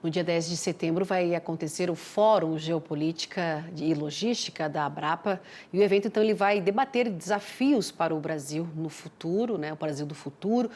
No dia 10 de setembro vai acontecer o Fórum Geopolítica e Logística da Abrapa e o evento então ele vai debater desafios para o Brasil no futuro, né, o Brasil do futuro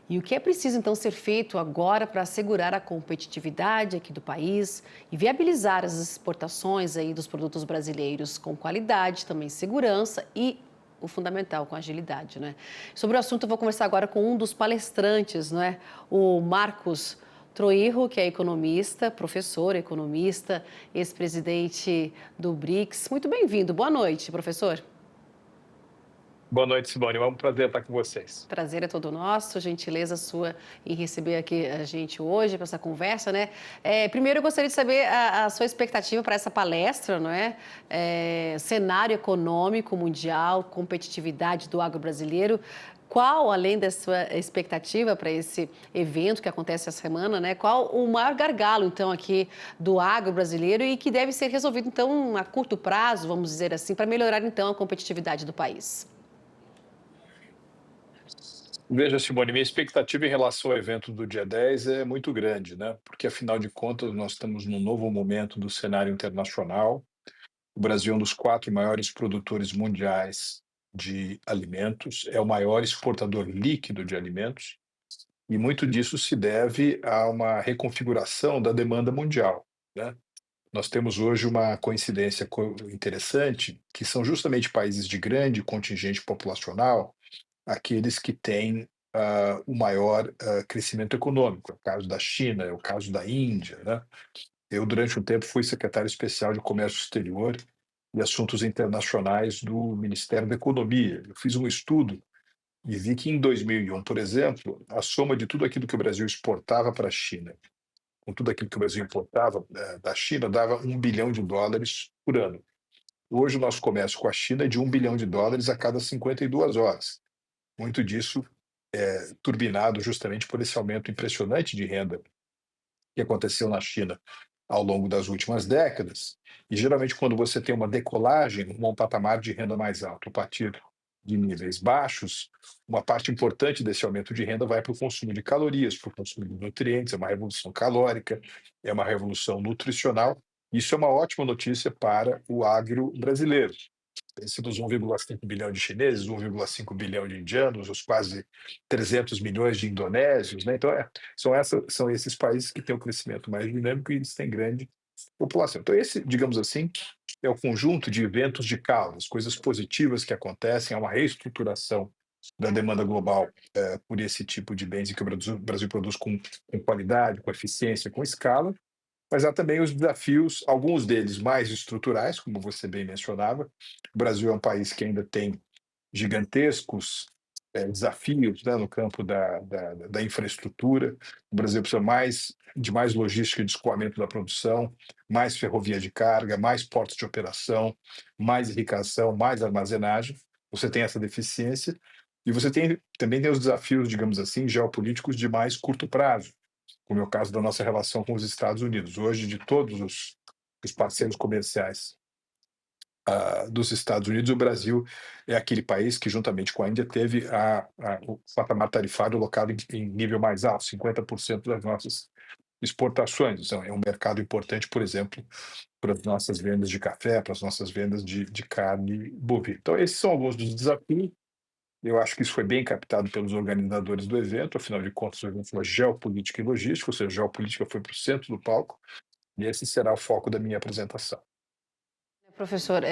e o que é preciso então ser feito agora para assegurar a competitividade aqui do país e viabilizar as exportações aí dos produtos brasileiros com qualidade, também segurança e o fundamental, com agilidade, né? Sobre o assunto, eu vou conversar agora com um dos palestrantes, né? O Marcos Troirro, que é economista, professor, economista, ex-presidente do BRICS. Muito bem-vindo. Boa noite, professor. Boa noite, Simone. É um prazer estar com vocês. Prazer é todo nosso, gentileza sua em receber aqui a gente hoje para essa conversa, né? Primeiro eu gostaria de saber a sua expectativa para essa palestra, não é? Cenário econômico mundial, competitividade do agro brasileiro. Qual, além da sua expectativa para esse evento que acontece essa semana, né? Qual o maior gargalo, então, aqui do agro brasileiro e que deve ser resolvido, então, a curto prazo, vamos dizer assim, para melhorar, então, a competitividade do país? Veja, Simone, minha expectativa em relação ao evento do dia 10 é muito grande, né? Porque, afinal de contas, nós estamos num novo momento do cenário internacional. O Brasil é um dos quatro maiores produtores mundiais de alimentos, é o maior exportador líquido de alimentos, e muito disso se deve a uma reconfiguração da demanda mundial, né? Nós temos hoje uma coincidência interessante, que são justamente países de grande contingente populacional aqueles que têm o maior crescimento econômico. É o caso da China, é o caso da Índia, né? Eu, durante um tempo, fui secretário especial de Comércio Exterior e Assuntos Internacionais do Ministério da Economia. Eu fiz um estudo e vi que, em 2001, por exemplo, a soma de tudo aquilo que o Brasil exportava para a China, com tudo aquilo que o Brasil importava da China, dava US$ 1 bilhão por ano. Hoje, o nosso comércio com a China é de US$ 1 bilhão a cada 52 horas. Muito disso turbinado justamente por esse aumento impressionante de renda que aconteceu na China ao longo das últimas décadas. E geralmente, quando você tem uma decolagem, um patamar de renda mais alto a partir de níveis baixos, uma parte importante desse aumento de renda vai para o consumo de calorias, para o consumo de nutrientes, é uma revolução calórica, é uma revolução nutricional. Isso é uma ótima notícia para o agro brasileiro. Pense nos 1,5 bilhão de chineses, 1,5 bilhão de indianos, os quase 300 milhões de indonésios, né? Então, são esses países que têm o crescimento mais dinâmico e eles têm grande população. Então, esse, digamos assim, é o conjunto de eventos de causas, coisas positivas que acontecem, é uma reestruturação da demanda global por esse tipo de bens que o Brasil produz com qualidade, com eficiência, com escala, mas há também os desafios, alguns deles mais estruturais, como você bem mencionava. O Brasil é um país que ainda tem gigantescos desafios, né, no campo da infraestrutura. O Brasil precisa de mais logística e de escoamento da produção, mais ferrovia de carga, mais portos de operação, mais irrigação, mais armazenagem. Você tem essa deficiência e você também tem os desafios, digamos assim, geopolíticos de mais curto prazo, como é o caso da nossa relação com os Estados Unidos. Hoje, de todos os parceiros comerciais dos Estados Unidos, o Brasil é aquele país que, juntamente com a Índia, teve o patamar tarifário colocado em nível mais alto, 50% das nossas exportações. Então, é um mercado importante, por exemplo, para as nossas vendas de café, para as nossas vendas de carne bovina. Então, esses são alguns dos desafios. Eu acho que isso foi bem captado pelos organizadores do evento, afinal de contas, o evento foi geopolítica e logística, ou seja, geopolítica foi para o centro do palco, e esse será o foco da minha apresentação. Professor,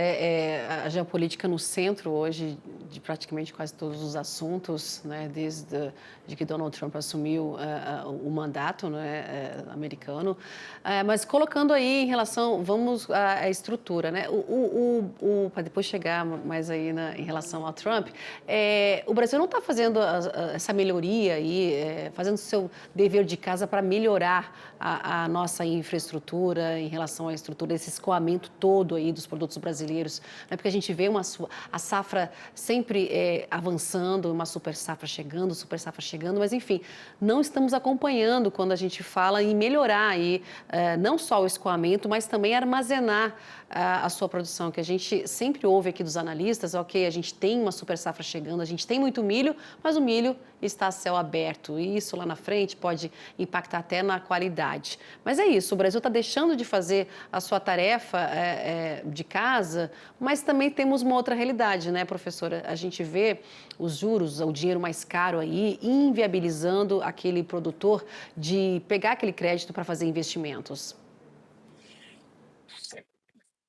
a geopolítica no centro hoje de praticamente quase todos os assuntos, né, desde de que Donald Trump assumiu o mandato, né, americano, mas colocando aí em relação, vamos à estrutura, né, para depois chegar mais aí em relação ao Trump, o Brasil não está fazendo essa melhoria aí, fazendo seu dever de casa para melhorar a nossa infraestrutura em relação à estrutura, esse escoamento todo aí dos produtos brasileiros, né? Porque a gente vê a safra sempre avançando, uma super safra chegando, mas enfim, não estamos acompanhando quando a gente fala em melhorar aí, não só o escoamento, mas também armazenar a sua produção, que a gente sempre ouve aqui dos analistas, ok, a gente tem uma super safra chegando, a gente tem muito milho, mas o milho está a céu aberto e isso lá na frente pode impactar até na qualidade. Mas é isso, o Brasil está deixando de fazer a sua tarefa de casa, mas também temos uma outra realidade, né, professora? A gente vê os juros, o dinheiro mais caro aí, inviabilizando aquele produtor de pegar aquele crédito para fazer investimentos.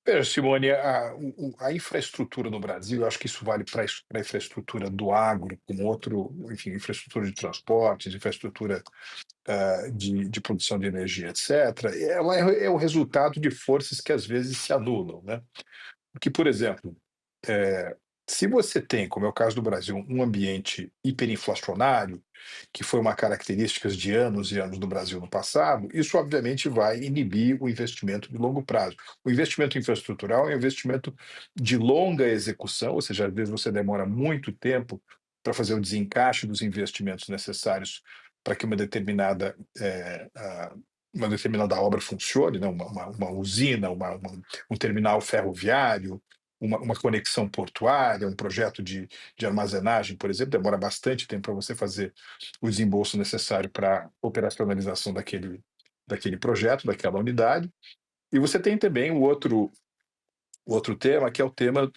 Veja, Simone, a infraestrutura no Brasil, eu acho que isso vale para a infraestrutura do agro, como outro, enfim, infraestrutura de transportes, infraestrutura de produção de energia, etc., ela é o resultado de forças que às vezes se anulam, né? Porque, por exemplo, eh, se você tem, como é o caso do Brasil, um ambiente hiperinflacionário, que foi uma característica de anos e anos do Brasil no passado, isso obviamente vai inibir o investimento de longo prazo. O investimento infraestrutural é um investimento de longa execução, ou seja, às vezes você demora muito tempo para fazer o desencaixe dos investimentos necessários para que uma determinada obra funcione, né? Uma usina, um terminal ferroviário, uma conexão portuária, um projeto de armazenagem, por exemplo, demora bastante tempo para você fazer o desembolso necessário para a operacionalização daquele projeto, daquela unidade. E você tem também o outro tema, que é o tema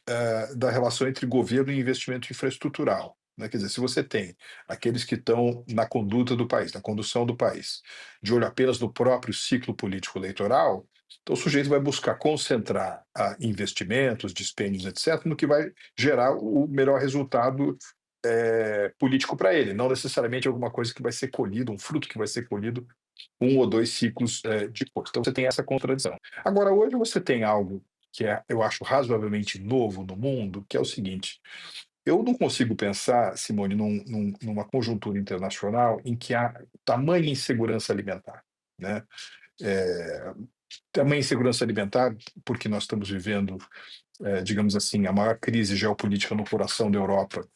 da relação entre governo e investimento infraestrutural. Né? Quer dizer, se você tem aqueles que estão na conduta do país, na condução do país, de olho apenas no próprio ciclo político eleitoral, então o sujeito vai buscar concentrar investimentos, dispêndios, etc., no que vai gerar o melhor resultado político para ele, não necessariamente alguma coisa que vai ser colhido, um fruto que vai ser colhido um ou dois ciclos depois. Então você tem essa contradição. Agora, hoje você tem algo que eu acho razoavelmente novo no mundo, que é o seguinte: eu não consigo pensar, Simone, numa conjuntura internacional em que há tamanha insegurança alimentar, né? É, tamanha insegurança alimentar, porque nós estamos vivendo, digamos assim, a maior crise geopolítica no coração da Europa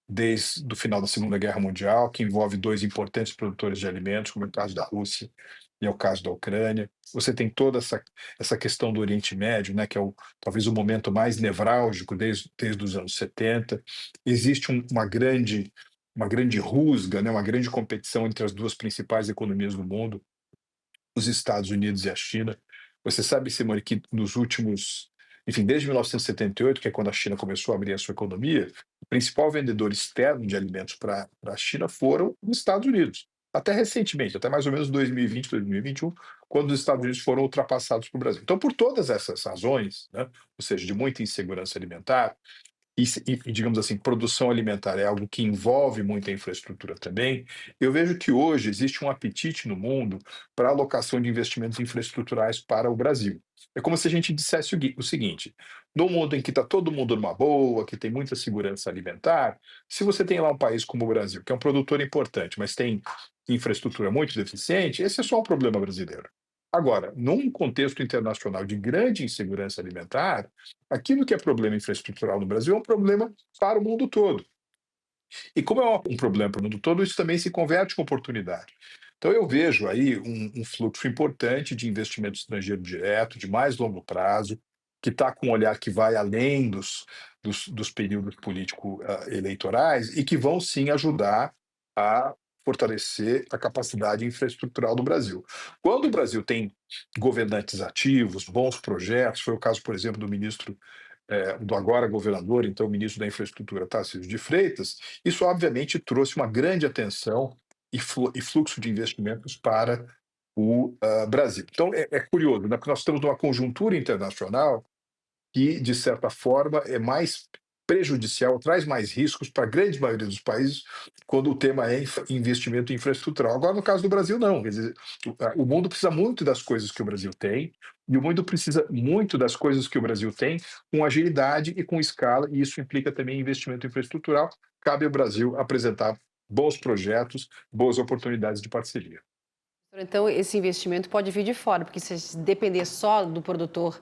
desde o final da Segunda Guerra Mundial, que envolve dois importantes produtores de alimentos, como é o caso da Rússia e é o caso da Ucrânia. Você tem toda essa questão do Oriente Médio, né, que é talvez o momento mais nevrálgico desde os anos 70. Existe uma grande rusga, né, uma grande competição entre as duas principais economias do mundo, os Estados Unidos e a China. Você sabe, Simone, que nos últimos, enfim, desde 1978, que é quando a China começou a abrir a sua economia, o principal vendedor externo de alimentos para a China foram os Estados Unidos. Até recentemente, até mais ou menos 2020, 2021, quando os Estados Unidos foram ultrapassados pelo Brasil. Então, por todas essas razões, né, ou seja, de muita insegurança alimentar, digamos assim, produção alimentar é algo que envolve muita infraestrutura também, eu vejo que hoje existe um apetite no mundo para a alocação de investimentos infraestruturais para o Brasil. É como se a gente dissesse o seguinte: no mundo em que está todo mundo numa boa, que tem muita segurança alimentar, se você tem lá um país como o Brasil, que é um produtor importante, mas tem infraestrutura muito deficiente, esse é só um problema brasileiro. Agora, num contexto internacional de grande insegurança alimentar, aquilo que é problema infraestrutural no Brasil é um problema para o mundo todo. E como é um problema para o mundo todo, isso também se converte em oportunidade. Então eu vejo aí um fluxo importante de investimento estrangeiro direto, de mais longo prazo, que está com um olhar que vai além dos períodos político-eleitorais e que vão sim ajudar a fortalecer a capacidade infraestrutural do Brasil. Quando o Brasil tem governantes ativos, bons projetos, foi o caso, por exemplo, do ministro do agora governador, então ministro da Infraestrutura, Tarcísio de Freitas, isso obviamente trouxe uma grande atenção e fluxo de investimentos para o Brasil. Então é curioso, né? Porque nós estamos numa conjuntura internacional que, de certa forma, é mais prejudicial, traz mais riscos para a grande maioria dos países quando o tema é investimento em infraestrutural. Agora, no caso do Brasil, não. Quer dizer, o mundo precisa muito das coisas que o Brasil tem, e o mundo precisa muito das coisas que o Brasil tem com agilidade e com escala, e isso implica também investimento infraestrutural. Cabe ao Brasil apresentar bons projetos, boas oportunidades de parceria. Então, esse investimento pode vir de fora, porque se depender só do produtor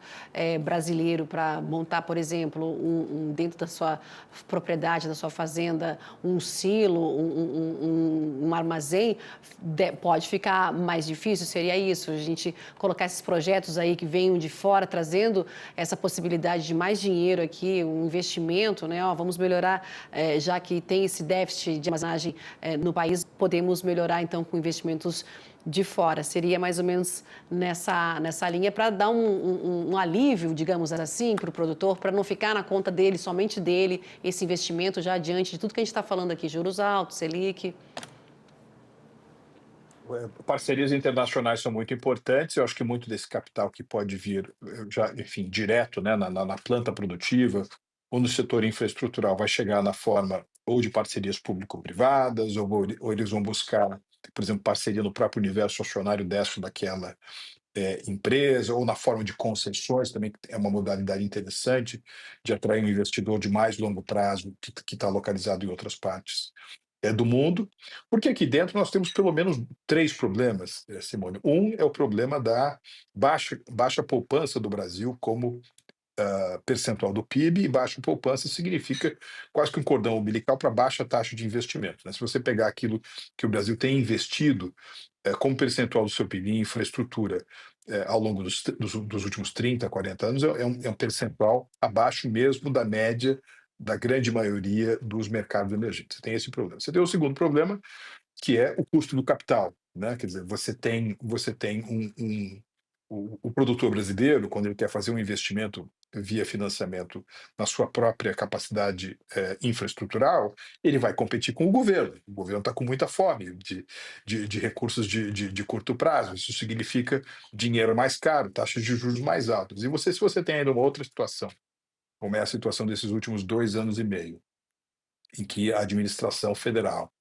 brasileiro para montar, por exemplo, dentro da sua propriedade, da sua fazenda, um silo, um armazém, pode ficar mais difícil, seria isso? A gente colocar esses projetos aí que venham de fora, trazendo essa possibilidade de mais dinheiro aqui, um investimento, né? Ó, vamos melhorar, já que tem esse déficit de armazenagem no país, podemos melhorar então com investimentos de fora. Seria mais ou menos nessa linha para dar um alívio, digamos assim, para o produtor, para não ficar na conta dele, somente dele, esse investimento já adiante de tudo que a gente está falando aqui, juros altos, Selic. Parcerias internacionais são muito importantes. Eu acho que muito desse capital que pode vir, já, enfim, direto, né, na planta produtiva ou no setor infraestrutural, vai chegar na forma ou de parcerias público-privadas, ou eles vão buscar, por exemplo, parceria no próprio universo acionário dessa daquela empresa, ou na forma de concessões, também que é uma modalidade interessante de atrair um investidor de mais longo prazo que está localizado em outras partes do mundo, porque aqui dentro nós temos pelo menos três problemas, Simone. Um é o problema da baixa poupança do Brasil como percentual do PIB, e baixa poupança significa quase que um cordão umbilical para baixa taxa de investimento, né? Se você pegar aquilo que o Brasil tem investido como percentual do seu PIB em infraestrutura ao longo dos últimos 30, 40 anos, é um percentual abaixo mesmo da média da grande maioria dos mercados emergentes. Você tem esse problema. Você tem o segundo problema, que é o custo do capital, né? Quer dizer, você tem o produtor brasileiro, quando ele quer fazer um investimento via financiamento na sua própria capacidade infraestrutural, ele vai competir com o governo. O governo está com muita fome de recursos de curto prazo. Isso significa dinheiro mais caro, taxas de juros mais altas. E se você tem ainda uma outra situação, como é a situação desses últimos 2 anos e meio, em que a administração federal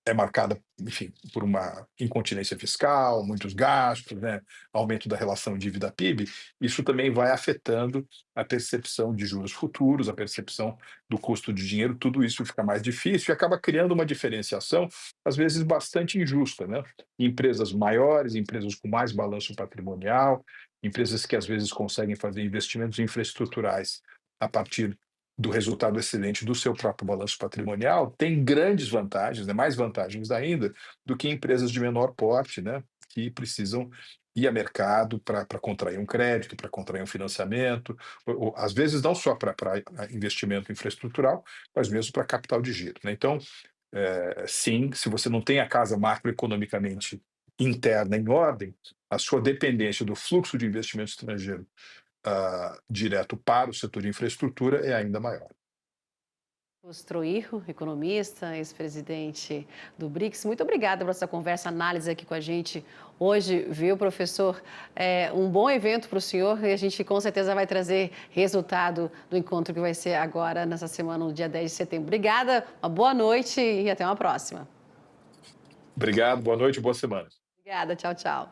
é marcada, enfim, por uma incontinência fiscal, muitos gastos, né, aumento da relação dívida-PIB, isso também vai afetando a percepção de juros futuros, a percepção do custo de dinheiro, tudo isso fica mais difícil e acaba criando uma diferenciação, às vezes bastante injusta, né? Empresas maiores, empresas com mais balanço patrimonial, empresas que às vezes conseguem fazer investimentos infraestruturais a partir do resultado excelente do seu próprio balanço patrimonial, tem grandes vantagens, né, mais vantagens ainda, do que empresas de menor porte, né, que precisam ir a mercado para contrair um crédito, para contrair um financiamento, ou, às vezes não só para investimento infraestrutural, mas mesmo para capital de giro, né? Então, sim, se você não tem a casa macroeconomicamente interna em ordem, a sua dependência do fluxo de investimento estrangeiro direto para o setor de infraestrutura é ainda maior. Construir, economista, ex-presidente do BRICS. Muito obrigada por essa conversa, análise aqui com a gente hoje, viu, professor? Um bom evento para o senhor e a gente com certeza vai trazer resultado do encontro que vai ser agora, nessa semana, no dia 10 de setembro. Obrigada, uma boa noite e até uma próxima. Obrigado, boa noite, boa semana. Obrigada, tchau, tchau.